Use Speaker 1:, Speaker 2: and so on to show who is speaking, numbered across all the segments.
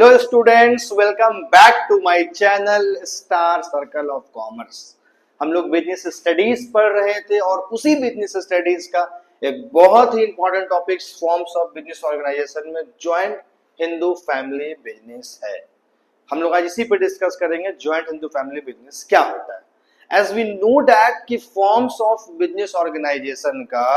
Speaker 1: Hello students, welcome back to my channel star circle of commerce. हम लोग business studies पढ़ रहे थे और उसी बिजनेस स्टडीज का एक बहुत ही important topic forms of business organisation में ज्वाइंट हिंदू फैमिली बिजनेस है। हम लोग आज इसी पे डिस्कस करेंगे ज्वाइंट हिंदू फैमिली बिजनेस क्या होता है। एज वी नो दैट कि फॉर्म्स ऑफ बिजनेस ऑर्गेनाइजेशन का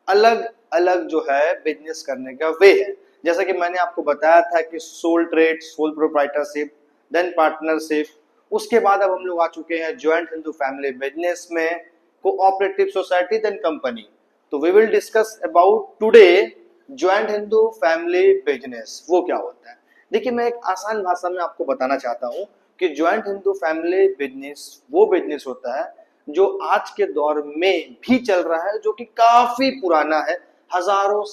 Speaker 1: अलग अलग जो है बिजनेस करने का वे है। जैसा कि मैंने आपको बताया था कि sole trade, sole proprietorship, then partnership, उसके बाद अब हम लोग आ चुके हैं ज्वाइंट हिंदू फैमिली बिजनेस में कोऑपरेटिव सोसाइटी देन कंपनी। तो we will discuss about today joint Hindu family business वो क्या होता है। देखिए, मैं एक आसान भाषा में आपको बताना चाहता हूं कि ज्वाइंट हिंदू फैमिली बिजनेस वो बिजनेस होता है जो आज के दौर में भी चल रहा है, जो कि काफी पुराना है, हजारों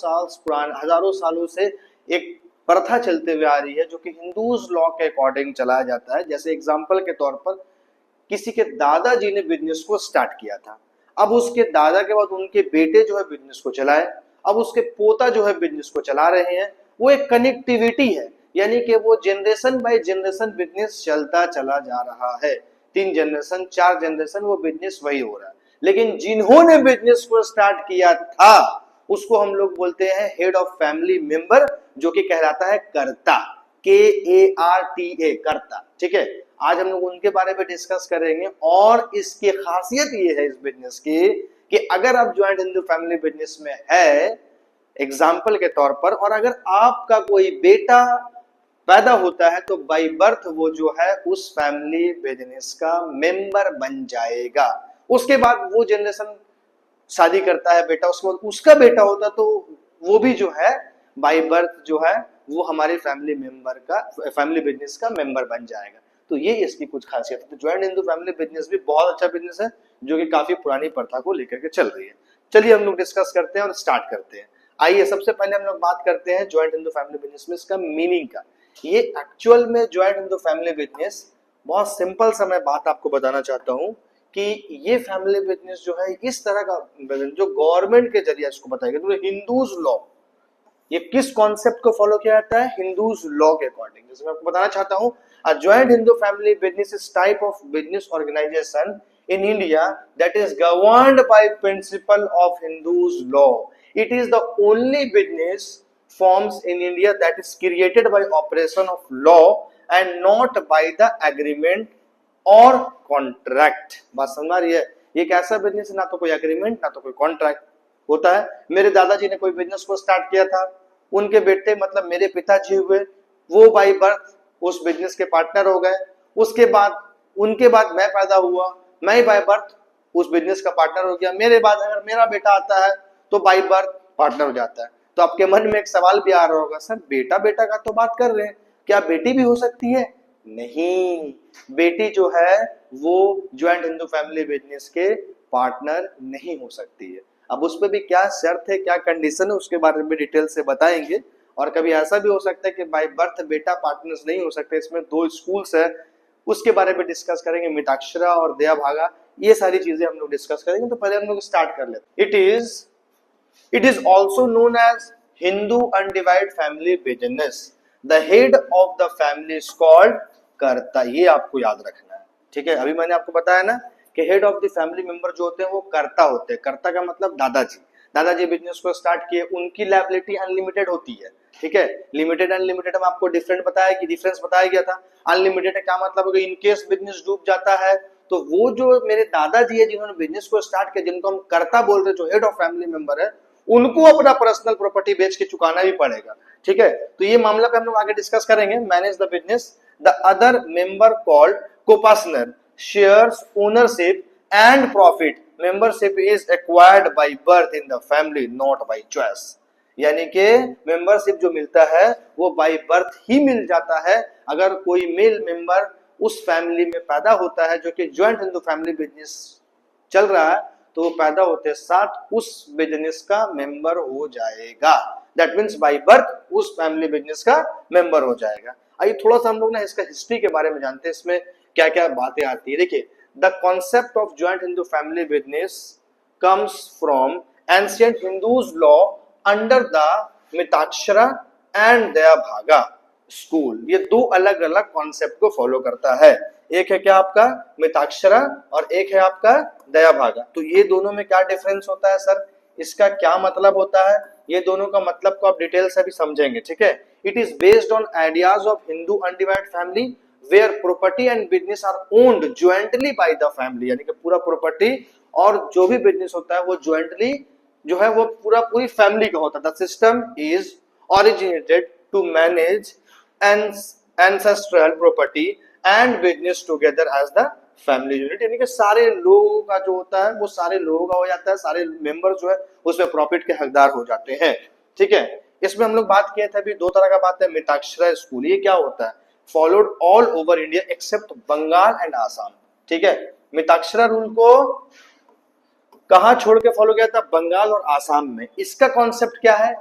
Speaker 1: सालों से एक प्रथा चलते हुए आ रही है, जो कि हिंदूज लॉ के अकॉर्डिंग चलाया जाता है। जैसे एग्जांपल के तौर पर किसी के दादाजी ने बिजनेस को स्टार्ट किया था, अब उसके दादा के बाद उनके बेटे जो है बिजनेस को चलाए, अब उसके पोता जो है बिजनेस को चला रहे हैं। वो एक कनेक्टिविटी है, यानी कि वो जनरेशन बाय जनरेशन बिजनेस चलता चला जा रहा है। 3 जनरेशन 4 जनरेशन वो बिजनेस वही हो रहा है। लेकिन जिन्होंने बिजनेस को स्टार्ट किया था उसको हम लोग बोलते हैं हेड ऑफ फैमिली मेंबर, जो कि कहलाता है कर्ता, KARTA, कर्ता। ठीक है, आज हम लोग उनके बारे में डिस्कस करेंगे। और इसकी खासियत ये है इस बिजनेस की कि अगर आप ज्वाइंट हिंदू फैमिली बिजनेस में है, एग्जाम्पल के तौर पर, और अगर आपका कोई बेटा पैदा होता है तो बाय बर्थ वो जो है उस फैमिली बिजनेस का मेंबर बन जाएगा। उसके बाद वो जनरेशन शादी करता है बेटा, उसके बाद उसका बेटा होता तो वो भी जो है बाय बर्थ जो है वो हमारे फैमिली मेंबर का, फैमिली बिजनेस का मेंबर बन जाएगा। तो ये इसकी कुछ खासियत है। तो ज्वाइंट हिंदू फैमिली बिजनेस भी बहुत अच्छा बिजनेस है, जो कि काफी पुरानी प्रथा को लेकर के चल रही है। चलिए हम लोग डिस्कस करते हैं और स्टार्ट करते हैं। आइए सबसे पहले हम लोग बात करते हैं ज्वाइंट हिंदू फैमिली बिजनेस में इसका मीनिंग का। ये एक्चुअल में ज्वाइंट हिंदू फैमिली बिजनेस, बहुत सिंपल सा मैं बात आपको बताना चाहता हूँ कि ये फैमिली बिजनेस जो है इस तरह का बिजनेस जो गवर्नमेंट के जरिए इसको बताएगा। तो हिंदूज लॉ, ये किस कॉन्सेप्ट को फॉलो किया जाता है? हिंदूज लॉ के अकॉर्डिंग। जैसे मैं आपको बताना चाहता हूँ, a joint Hindu family business is type of business organisation in India that is governed by principle of Hindu's law. It is the only business forms in India that is created by operation of law and not by the agreement और contract. बात समझ आ रही है? ये एक ऐसा business है, ना तो कोई एग्रीमेंट ना तो कोई कॉन्ट्रैक्ट होता है। मेरे दादाजी ने कोई बिजनेस को स्टार्ट किया था, उनके बेटे मतलब मेरे पिताजी हुए, वो बाय बर्थ उस बिजनेस के पार्टनर हो गए। उसके बाद उनके बाद मैं पैदा हुआ, मैं बाय बर्थ उस बिजनेस का पार्टनर हो गया। मेरे बाद अगर मेरा बेटा आता है तो बाय बर्थ पार्टनर हो जाता है। तो आपके मन में एक सवाल भी आ रहा होगा, सर बेटा बेटा का तो बात कर रहे हैं, क्या बेटी भी हो सकती है? नहीं, बेटी जो है वो ज्वाइंट हिंदू फैमिली बिजनेस के पार्टनर नहीं हो सकती है। अब उस पर भी क्या शर्त है, क्या कंडीशन है, उसके बारे में डिटेल से बताएंगे। और कभी ऐसा भी हो सकता है कि बाय बर्थ बेटा पार्टनर्स नहीं हो सकते। इसमें 2 स्कूल्स है, उसके बारे में डिस्कस करेंगे, मिताक्षरा और दया भागा। ये सारी चीजें हम लोग डिस्कस करेंगे। तो पहले हम लोग स्टार्ट कर लेते हैं। It is also known as Hindu undivided family business. The head of the family is called karta. ये आपको याद रखना है, ठीक है। अभी मैंने आपको बताया ना कि head of the family member जो होते हैं वो कर्ता होते हैं। कर्ता का मतलब दादाजी। दादाजी बिजनेस को स्टार्ट किए, उनकी लायबिलिटी अनलिमिटेड होती है, ठीक है। लिमिटेड अनलिमिटेड में आपको डिफरेंस बताया गया था। अनलिमिटेड का क्या मतलब है? इन केस बिजनेस डूब जाता है तो वो जो मेरे दादाजी है जिन्होंने बिजनेस को स्टार्ट किया, जिनको हम कर्ता बोल रहे हैं, जो हेड ऑफ फैमिली मेंबर है, उनको अपना पर्सनल प्रॉपर्टी बेच के चुकाना भी पड़ेगा, ठीक है। तो ये मामला पे हम लोग आगे डिस्कस करेंगे। Manage the business, the other member called copartner shares ownership and profit. Membership is acquired by birth in the family, not by choice. यानी कि मेंबरशिप जो मिलता है वो बाय बर्थ ही मिल जाता है। अगर कोई मेल मेंबर उस फैमिली में पैदा होता है, जो कि ज्वाइंट हिंदू फैमिली बिजनेस चल रहा है, तो वो पैदा होते साथ उस बिजनेस का मेंबर हो जाएगा। दैट मीन्स बाय बर्थ उस फैमिली बिजनेस का मेंबर हो जाएगा। आइए थोड़ा सा हम लोग ना इसका हिस्ट्री के बारे में जानते हैं, इसमें क्या क्या बातें आती है। देखिए, the concept of joint Hindu family business comes from ancient Hindus law under the Mitaksara and Daya Bhaga. School, ये दो अलग अलग कॉन्सेप्ट को फॉलो करता है। एक है क्या आपका मिताक्षरा और एक है आपका दया भागा। तो ये दोनों में क्या डिफरेंस होता है सर, इसका क्या मतलब होता है, ये दोनों का मतलब को आप डिटेल से अभी समझेंगे, ठीक है। It is based on ideas of Hindu undivided family where property and business are owned jointly by the family, यानी कि पूरा प्रॉपर्टी और जो भी बिजनेस होता है वो ज्वाइंटली जो है वो पूरा पूरी फैमिली का होता है। The system is originated to manage ancestral property and business together as the family unit, यानी कि सारे लोगों का जो होता है वो सारे लोगों का हो जाता है, सारे मेंबर जो है उसमें प्रॉफिट के हकदार हो जाते हैं, ठीक है। इसमें हम लोग बात किए थे अभी दो तरह का बात है, मिताक्षरा स्कूल ये क्या होता है, followed all over India except Bengal and Assam, ठीक है। मिताक्षरा रूल को कहां छोड़ के फॉलो किया था, बंगाल और आसाम में। इसका कॉन्सेप्ट क्या है,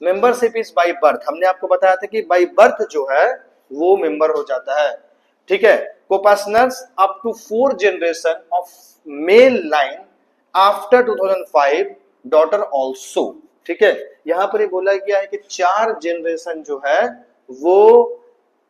Speaker 1: मेंबरशिप इज बाय बर्थ, हमने आपको बताया था कि बाय बर्थ जो है वो मेंबर हो जाता है, ठीक है। Coparceners up to 4 generation of male line after 2005 daughter also, ठीक है। यहां पर ये बोला गया है कि 4 जनरेशन जो है वो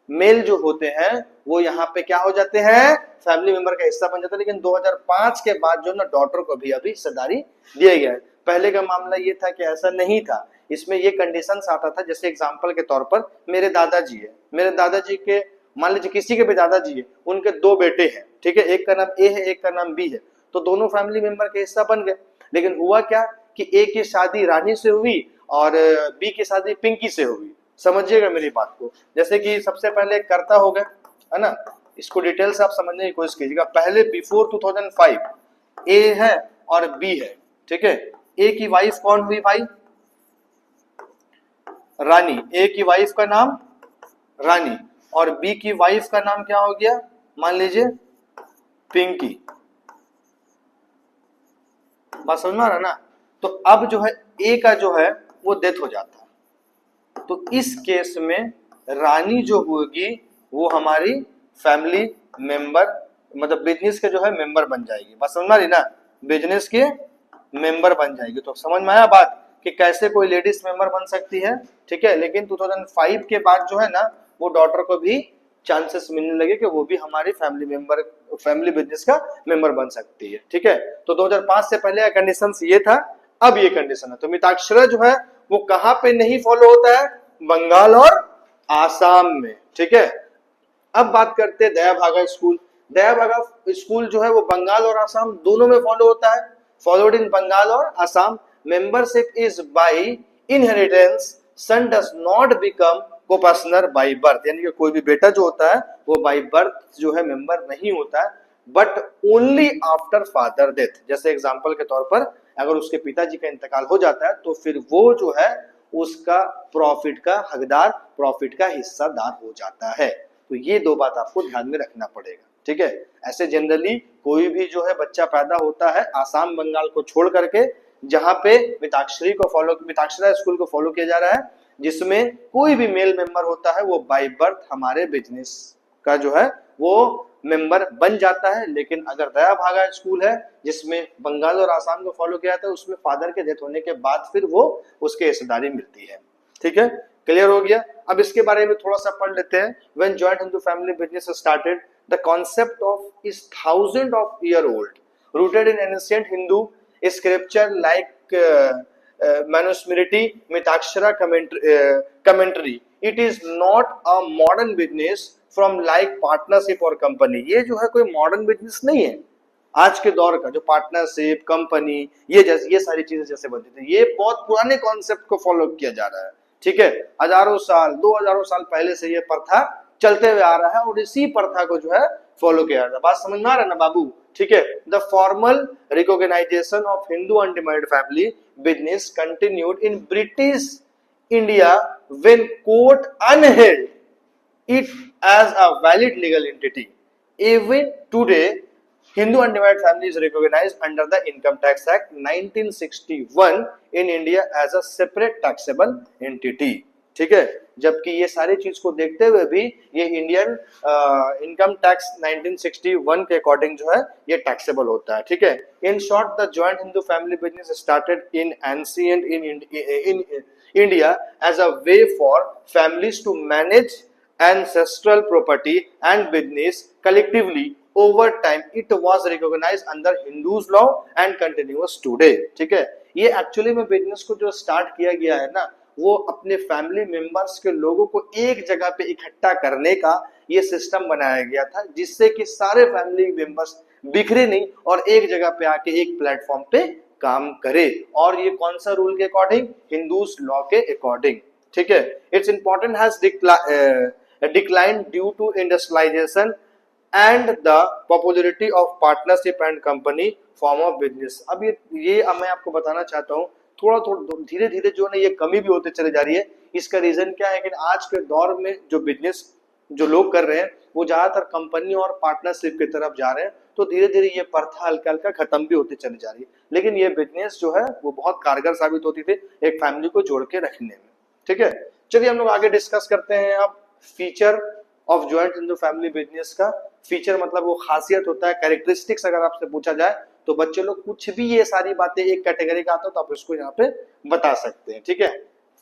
Speaker 1: मेल जो होते हैं वो यहाँ पे क्या हो जाते हैं, फैमिली मेंबर का हिस्सा बन जाता है। लेकिन 2005 के बाद जो ना डॉटर को भी अभी हिस्सेदारी दिया गया है। पहले का मामला ये था कि ऐसा नहीं था, इसमें ये कंडीशंस आता था, जैसे एग्जांपल के तौर पर मेरे दादाजी है, मेरे दादाजी के मान लीजिए किसी के भी दादाजी है, उनके 2 बेटे हैं, ठीक है, एक का नाम ए है एक का नाम बी है, तो दोनों फैमिली मेंबर के हिस्सा बन गए। लेकिन हुआ क्या कि ए की शादी रानी से हुई और बी की शादी पिंकी से हुई, समझिएगा मेरी बात को। जैसे कि सबसे पहले कर्ता हो गया है ना, इसको डिटेल से आप समझने की कोशिश कीजिएगा। पहले बिफोर 2005 ए है और बी है, ठीक है। ए की वाइफ कौन हुई भाई, रानी, ए की वाइफ का नाम रानी और बी की वाइफ का नाम क्या हो गया, मान लीजिए पिंकी, बात समझ में आ रहा ना। तो अब जो है ए का जो है वो डेथ हो जाता है, तो इस केस में रानी जो होगी वो हमारी फैमिली मेंबर मतलब बिजनेस के जो है मेंबर बन जाएगी, बात समझ में आ रही ना, बिजनेस के मेंबर बन जाएगी। तो समझ में आया बात कि कैसे कोई लेडीज मेंबर बन सकती है, ठीक है। लेकिन 2005 के बाद जो है ना वो डॉटर को भी चांसेस मिलने लगे कि वो भी हमारी फैमिली मेंबर फैमिली बिजनेस का मेंबर बन सकती है, ठीक है। तो 2005 से पहले कंडीशन ये था, अब ये कंडीशन है। तो मिताक्षरा जो है वो कहां पे नहीं फॉलो होता है, बंगाल और आसाम में, ठीक है। अब बात करते हैं दया भागा स्कूल। दया भागा स्कूल जो है वो बंगाल और आसाम दोनों में फॉलो होता है, फॉलोड इन बंगाल और Assam. Membership is by inheritance, son does not become coparcener by birth, यानी कि कोई भी बेटा जो होता है वो बाय बर्थ जो है मेंबर नहीं होता है, but only after father death. जैसे एग्जांपल के तौर पर अगर उसके पिताजी का इंतकाल हो जाता है तो फिर वो जो है उसका प्रॉफिट का हकदार, प्रॉफिट का हिस्सादार हो जाता है। तो ये 2 बात आपको ध्यान में रखना पड़ेगा, ठीक है। ऐसे जनरली कोई भी जो है बच्चा पैदा होता है आसाम बंगाल को छोड़ करके, जहां पे मिताक्षरा स्कूल को फॉलो किया जा रहा है, जिसमें कोई भी मेल मेंबर होता है वो बाय बर्थ हमारे बिजनेस का जो है वो मेंबर बन जाता है। लेकिन अगर दया भागा स्कूल है जिसमें बंगाल और आसाम को फॉलो किया था, उसमें फादर के डेथ होने के बाद फिर वो उसके हिस्सेदारी मिलती है, ठीक है। क्लियर हो गया। अब इसके बारे में थोड़ा सा पढ़ लेते हैं। When joint Hindu family business started, the concept of is thousand of year old, rooted in ancient Hindu scripture like Manusmriti, Mitakshara commentary. It is not a modern business from like partnership और कंपनी। ये जो है कोई मॉडर्न बिजनेस नहीं है। आज के दौर का जो पार्टनरशिप कंपनी ये सारी चीजें जैसे बनती थी, ये बहुत पुराने कॉन्सेप्ट को फॉलो किया जा रहा है, ठीक है। हजारों साल 2000 साल पहले से ये प्रथा चलते हुए आ रहा है और इसी प्रथा को जो है फॉलो किया जा रहा है। बात समझ में आ रहा है ना बाबू, ठीक है। The formal recognization of Hindu undivided family business continued in British India when court upheld it as a valid legal entity. Even today, Hindu undivided family is recognized under the Income Tax Act 1961 in India as a separate taxable entity. ठीक है। जबकि ये सारी चीज को देखते हुए भी ये इंडियन इनकम टैक्स 1961 के अकॉर्डिंग जो है ये टैक्सेबल होता है, ठीक है। In short the joint Hindu family business started in ancient in India as a way for families to manage ancestral property and business collectively over time. It was recognized under Hindus law and continues today. ठीक है। ये actually में business को जो start किया गया है ना, वो अपने फैमिली मेंबर्स के लोगों को एक जगह पे इकट्ठा करने का ये सिस्टम बनाया गया था, जिससे कि सारे फैमिली मेंबर्स बिखरे नहीं और एक जगह पे आके एक प्लेटफॉर्म पे काम करे। और ये कौन सा रूल के अकॉर्डिंग? हिंदूज लॉ के अकॉर्डिंग, ठीक है। It's important has declined due to industrialization and the popularity of partnership and company form of business. अब ये अब मैं आपको बताना चाहता हूँ, थोड़ा थोड़ा धीरे धीरे जो है ये कमी भी होते चले जा रही है। इसका रीजन क्या है कि आज के दौर में जो बिजनेस जो लोग कर रहे हैं वो ज्यादातर कंपनी और पार्टनरशिप की तरफ जा रहे हैं, तो धीरे धीरे ये प्रथा हल्का हल्का खत्म भी होती चली जा रही है। लेकिन ये बिजनेस जो है वो बहुत कारगर साबित होती थी एक फैमिली को जोड़ के रखने में, ठीक है। चलिए हम लोग आगे डिस्कस करते हैं। अब feature of joint Hindu family business का फीचर मतलब वो खासियत होता है, कैरेक्टरिस्टिक्स अगर आपसे पूछा जाए तो बच्चे लोग कुछ भी ये सारी बातें एक कैटेगरी का आता है तो आप इसको यहाँ पे बता सकते हैं, ठीक है।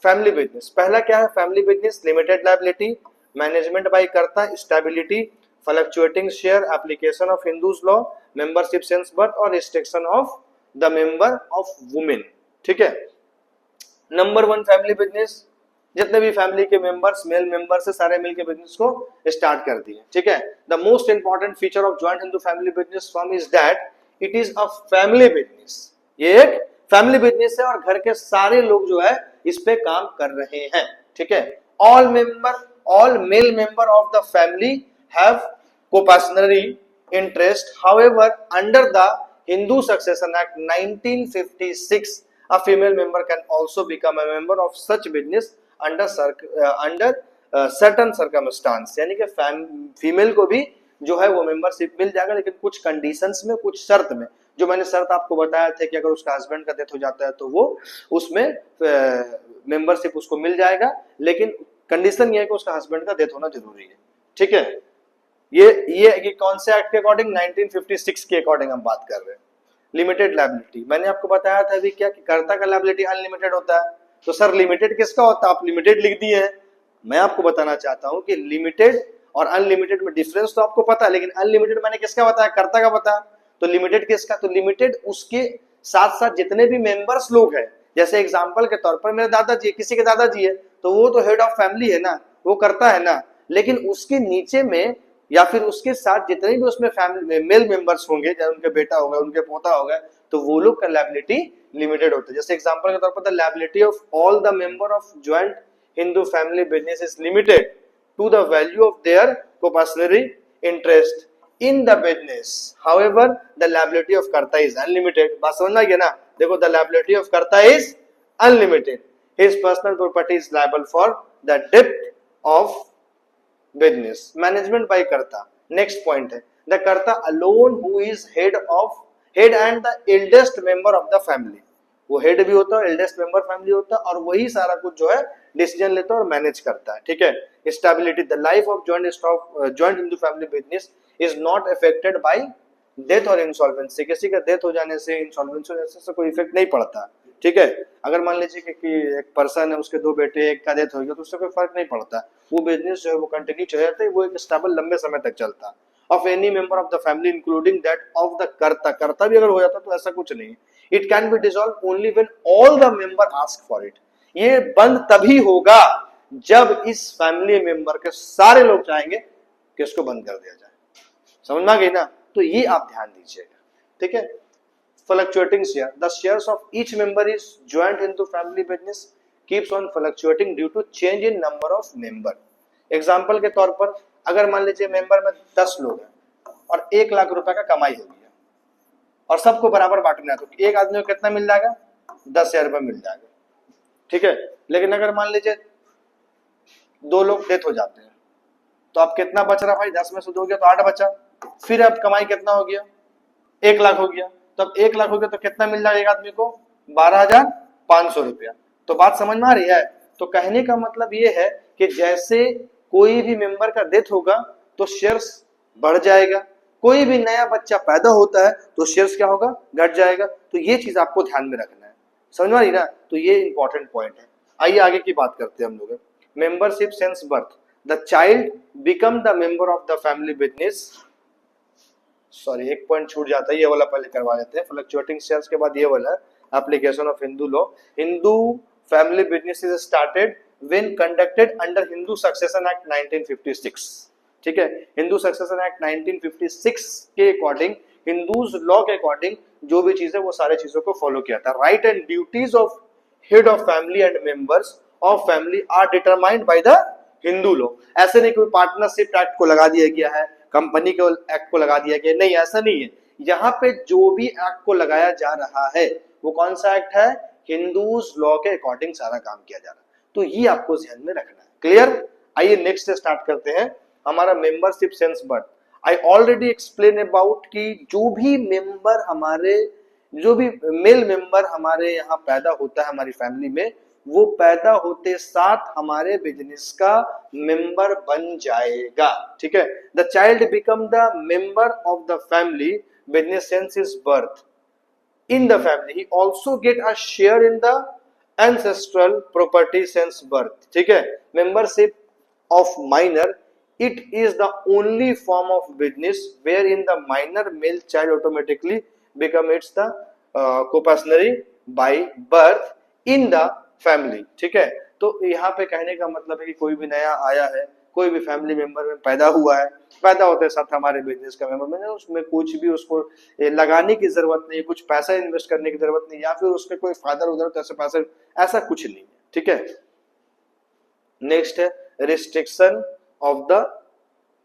Speaker 1: फैमिली बिजनेस पहला क्या है? Family business limited liability, management by karta, stability, fluctuating share, application of Hindus law, membership since birth और restriction of the member of women, ठीक है। नंबर 1 फैमिली बिजनेस, जितने भी फैमिली के मेंबर्स मेल मेंबर्स है सारे मिलकर बिजनेस को स्टार्ट कर दिए, ठीक है। The most important feature of joint Hindu family business firm is that it is a family business. ये एक फैमिली बिजनेस है और घर के सारे लोग जो है इस पे काम कर रहे हैं, ठीक है। All male member of the family have coparcenary interest, however under the Hindu succession act 1956 a female member can also become a member of such business under certain circumstance। यानी कि फीमेल को भी जो है वो मेंबरशिप मिल जाएगा, लेकिन कुछ कंडीशंस में, कुछ शर्त में। जो मैंने शर्त आपको बताया था कि अगर उसका हस्बैंड का डेथ हो जाता है तो वो उसमें मेंबरशिप उसको मिल जाएगा, लेकिन कंडीशन ये है कि उसका हस्बैंड का डेथ होना जरूरी है, ठीक है। ये कौन से एक्ट के अकॉर्डिंग? 1956 के अकॉर्डिंग हम बात कर रहे हैं। लिमिटेड लायबिलिटी मैंने आपको बताया था अभी क्या कि कर्ता का लायबिलिटी अनलिमिटेड होता है, तो सर लिमिटेड किसका होता है? आप लिमिटेड लिख दिए हैं। मैं आपको बताना चाहता हूं कि लिमिटेड और अनलिमिटेड में डिफरेंस तो आपको पता है, लेकिन अनलिमिटेड मैंने किसका बताया? कर्ता का बताया। तो लिमिटेड किसका? तो लिमिटेड उसके साथ साथ जितने भी मेंबर्स लोग हैं, जैसे एग्जांपल के तौर पर मेरे दादाजी, किसी के दादाजी है तो वो तो हेड ऑफ फैमिली है ना, वो करता है ना, लेकिन उसके नीचे में या फिर उसके साथ जितने भी उसमें फैमिली मेल मेंबर्स होंगे, चाहे उनके बेटा होगा, उनके पोता होगा, तो वो लोग का लायबिलिटी लिमिटेड होता है। जैसे एग्जांपल के तौर पर the liability of all the member of joint Hindu family business is limited to the value of their coparcenary interest in the business, however the liability of karta is unlimited. बात समझ में गया ना? देखो, the liability of karta is unlimited, his personal property is liable for the डेप्थ of business. Management by karta next point है। The karta alone who is head and the eldest member of the family. वो head भी होता है, eldest member family होता है, और वही सारा कुछ जो है डिसीजन लेता है और मैनेज करता है, ठीक है। Stability, the life of joint Hindu family business is not affected by death और इंसॉल्वेंसी। किसी का डेथ हो जाने से, इंसॉल्वेंसी हो जाने से कोई इफेक्ट नहीं पड़ता, ठीक है। अगर मान लीजिए कि एक पर्सन है, उसके 2 बेटे, एक का डेथ हो गया, तो उससे कोई फर्क नहीं पड़ता, वो बिजनेस जो है वो कंटिन्यू चल जाता है, वो एक स्टेबल लंबे समय तक चलता है। Of any member of the family including that of the कर्ता भी अगर हो जाता तो ऐसा कुछ नहीं। It can be dissolve only when all the member ask for it. ये बंद तभी होगा जब इस फैमिली मेंबर के सारे लोग चाहेंगे कि इसको बंद कर दिया जाए। समझ में आ गई ना? तो ये आप ध्यान दीजिएगा, ठीक है। Fluctuating share, the shares of each member is joint into family business keeps on fluctuating due to change in number of member। Example के तौर पर अगर मान लीजिए मेंबर में 10 लोग हैं और 1 लाख रुपए का कमाई हो गया और सबको बराबर बांटना है, तो एक आदमी को कितना मिल जाएगा? 10,000 रुपए मिल जाएगा, ठीक है। लेकिन अगर मान लीजिए 2 लोग डेथ हो जाते हैं तो अब कितना बच रहा भाई? 10 में से 2 गया तो 8 बचा। फिर अब कमाई कितना हो गया? 1 लाख हो गया। तब 1 लाख हो गया तो कितना मिल जाएगा एक आदमी को? 12,500 रुपया। तो बात समझ में आ रही है? तो कहने का मतलब ये है कि जैसे कोई भी मेंबर का डेथ होगा तो शेयर्स बढ़ जाएगा, कोई भी नया बच्चा पैदा होता है तो शेयर्स क्या होगा, घट जाएगा। तो ये चीज आपको ध्यान में रखना है, समझ में आ रही ना। तो ये इंपॉर्टेंट पॉइंट है। आइए आगे की बात करते हैं हम लोग। Membership since birth, the child become the member of the family business. Sorry, एक पॉइंट छूट जाता है, ये वाला पहले करवा लेते हैं। फ्लक्चुएटिंग शेयर्स के बाद ये वाला application of Hindu law. Hindu family business is started when conducted under Hindu succession act 1956। ठीक है, हिंदू सक्सेशन एक्ट 1956 के अकॉर्डिंग, हिंदूज लॉ के अकॉर्डिंग जो भी चीज है वो सारे चीजों को फॉलो किया था। Right and duties of head of family and members of family are determined by the Hindu law. ऐसे नहीं कोई पार्टनरशिप एक्ट को लगा दिया गया है, कंपनी के एक्ट को लगा दिया गया, नहीं ऐसा नहीं है। यहाँ पे जो भी एक्ट को लगाया जा रहा है वो कौन सा एक्ट है, हिंदूज लॉ के अकॉर्डिंग सारा काम किया जा रहा है। तो ये आपको ध्यान में रखना है। क्लियर? आइए नेक्स्ट स्टार्ट करते हैं हमारा membership since birth. I already explain about कि जो भी मेंबर हमारे, जो भी मेल मेंबर हमारे यहाँ पैदा होता है हमारी फैमिली में, वो पैदा होते साथ हमारे बिजनेस का मेंबर बन जाएगा। ठीक है, the child become the member of the family business since his birth in the family. He also get a share in the ancestral property since birth. ठीक है, membership of minor, it is the only form of business wherein the minor male child automatically becomes the co-partner by birth in the family. ठीक है, तो यहाँ पे कहने का मतलब है कि कोई भी नया आया है, कोई भी फैमिली मेंबर में पैदा हुआ है, पैदा होते साथ हमारे बिजनेस का मेंबर बने, उसमें कुछ भी उसको लगाने की जरूरत नहीं, कुछ पैसा इन्वेस्ट करने की जरूरत नहीं, या फिर उसके कोई फादर उधर तो पैसा ऐसा कुछ नहीं है। ठीक है, नेक्स्ट है restriction of the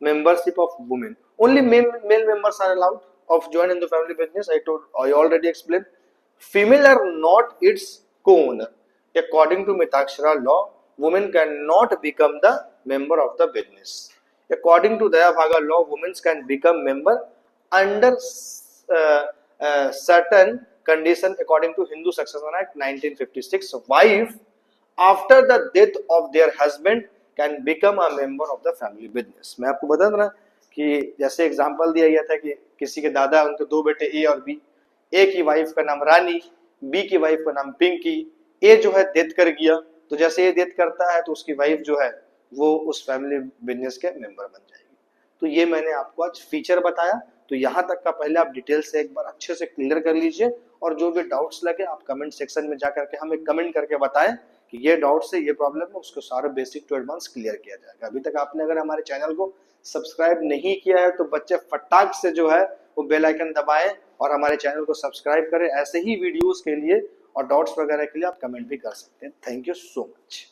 Speaker 1: membership of women. Only male members are allowed of join in the family business. I already explain. Female are not it's co-owner. According to Mitaksara law, women cannot become the member of the business. According to Daya Bhaga law, women can become member under certain condition. According to Hindu Succession Act 1956, wife after the death of their husband can become a member of the family business. मैं आपको बता दूं ना कि जैसे example दिया गया था कि किसी के दादा, उनके दो बेटे ए और बी, ए की वाइफ का नाम रानी, बी की वाइफ का नाम पिंकी। ए जो है डेथ कर गया, तो जैसे ये डेथ करता है तो उसकी वाइफ जो है वो उस फैमिली बिजनेस के मेंबर बन जाएगी। तो ये मैंने आपको आज फीचर बताया। तो यहाँ तक का पहले आप डिटेल से एक बार अच्छे से क्लियर कर लीजिए, और जो भी डाउट्स लगे आप कमेंट सेक्शन में जा करके हमें कमेंट करके बताएं कि ये डाउट्स है, ये प्रॉब्लम है, उसको सारे बेसिक टू एडवांस क्लियर किया जाएगा। अभी तक आपने अगर हमारे चैनल को सब्सक्राइब नहीं किया है तो बच्चे फटाक से जो है वो बेल आइकन दबाएं और हमारे चैनल को सब्सक्राइब करें। ऐसे ही वीडियोस के लिए और डाउट्स वगैरह के लिए आप कमेंट भी कर सकते हैं। Thank you so much.